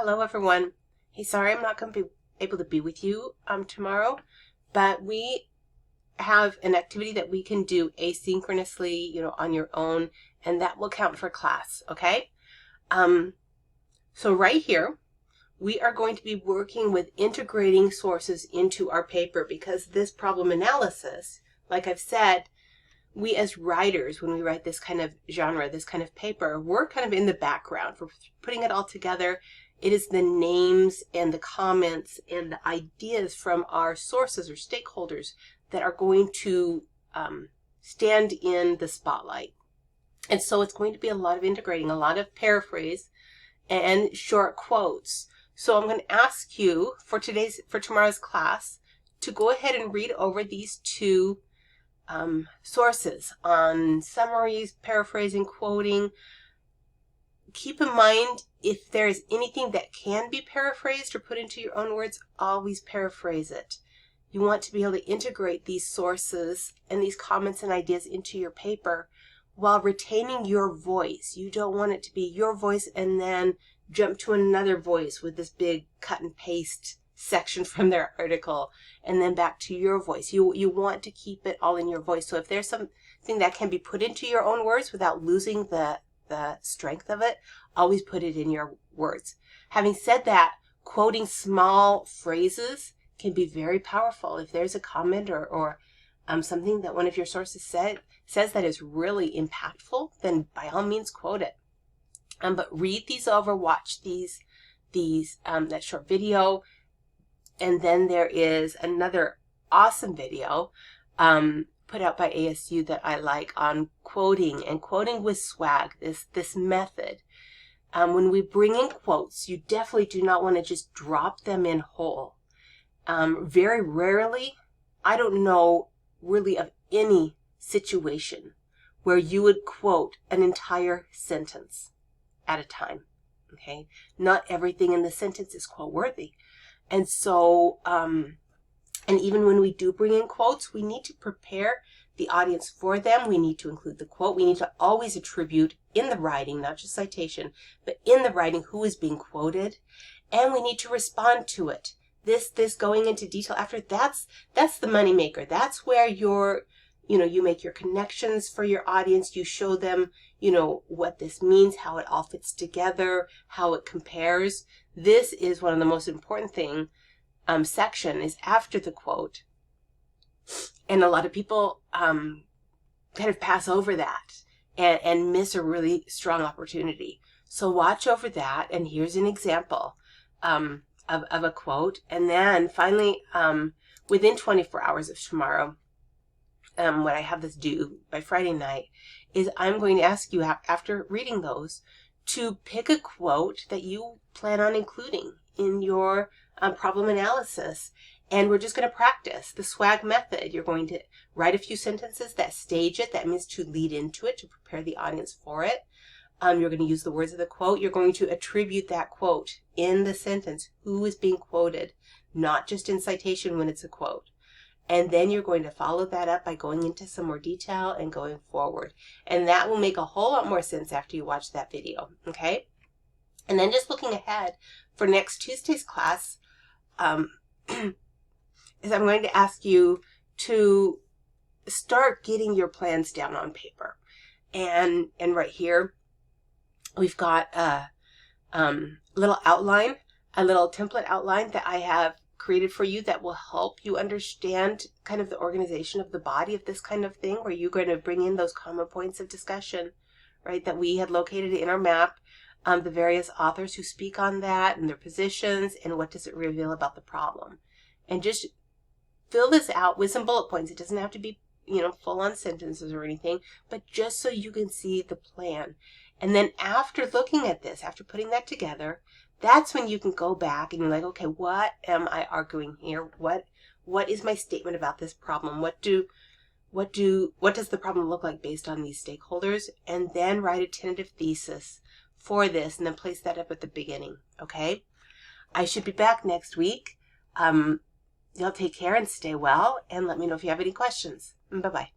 Hello everyone. Hey, sorry I'm not going to be able to be with you tomorrow, but we have an activity that we can do asynchronously, on your own, and that will count for class, okay? So right here, we are going to be working with integrating sources into our paper because this problem analysis, like I've said, we as writers, when we write this kind of genre, this kind of paper, we're kind of in the background. We're putting it all together. It is the names and the comments and the ideas from our sources or stakeholders that are going to stand in the spotlight. And so it's going to be a lot of integrating, a lot of paraphrase and short quotes. So I'm going to ask you for tomorrow's class to go ahead and read over these two sources on summaries, paraphrasing, quoting. Keep in mind, if there is anything that can be paraphrased or put into your own words, always paraphrase it. You want to be able to integrate these sources and these comments and ideas into your paper while retaining your voice. You don't want it to be your voice and then jump to another voice with this big cut and paste section from their article and then back to your voice. You want to keep it all in your voice. So if there's something that can be put into your own words without losing the strength of it, always put it in your words. Having said that, quoting small phrases can be very powerful. If there's a comment or something that one of your sources says that is really impactful, then by all means quote it. But read these over, watch that short video, and then there is another awesome video put out by ASU that I like on quoting and quoting with SWAGG, this method. When we bring in quotes, you definitely do not want to just drop them in whole. Very rarely, I don't know really of any situation where you would quote an entire sentence at a time, okay? Not everything in the sentence is quote worthy. And so, and even when we do bring in quotes, we need to prepare the audience for them. We need to include the quote. We need to always attribute in the writing, not just citation, but in the writing who is being quoted. And we need to respond to it. This going into detail after, that's the moneymaker. That's where you make your connections for your audience. You show them, what this means, how it all fits together, how it compares. This is one of the most important section is after the quote. And a lot of people kind of pass over that and miss a really strong opportunity. So watch over that. And here's an example of a quote. And then finally, within 24 hours of tomorrow, when I have this due by Friday night, is I'm going to ask you after reading those to pick a quote that you plan on including in your problem analysis. And we're just going to practice the SWAGG method. You're going to write a few sentences that stage it. That means to lead into it, to prepare the audience for it. You're going to use the words of the quote. You're going to attribute that quote in the sentence. Who is being quoted, not just in citation when it's a quote. And then you're going to follow that up by going into some more detail and going forward. And that will make a whole lot more sense after you watch that video, okay? And then just looking ahead for next Tuesday's class, is I'm going to ask you to start getting your plans down on paper. And right here, we've got a little outline, a little template outline that I have created for you that will help you understand kind of the organization of the body of this kind of thing, where you're going to bring in those common points of discussion, right, that we had located in our map, the various authors who speak on that and their positions, and what does it reveal about the problem. And just fill this out with some bullet points. It doesn't have to be, full-on sentences or anything, but just so you can see the plan. And then after looking at this, after putting that together, that's when you can go back and you're like, okay, what am I arguing here? What is my statement about this problem? What does the problem look like based on these stakeholders? And then write a tentative thesis for this and then place that up at the beginning, okay? I should be back next week. Y'all take care and stay well, and let me know if you have any questions. Bye-bye.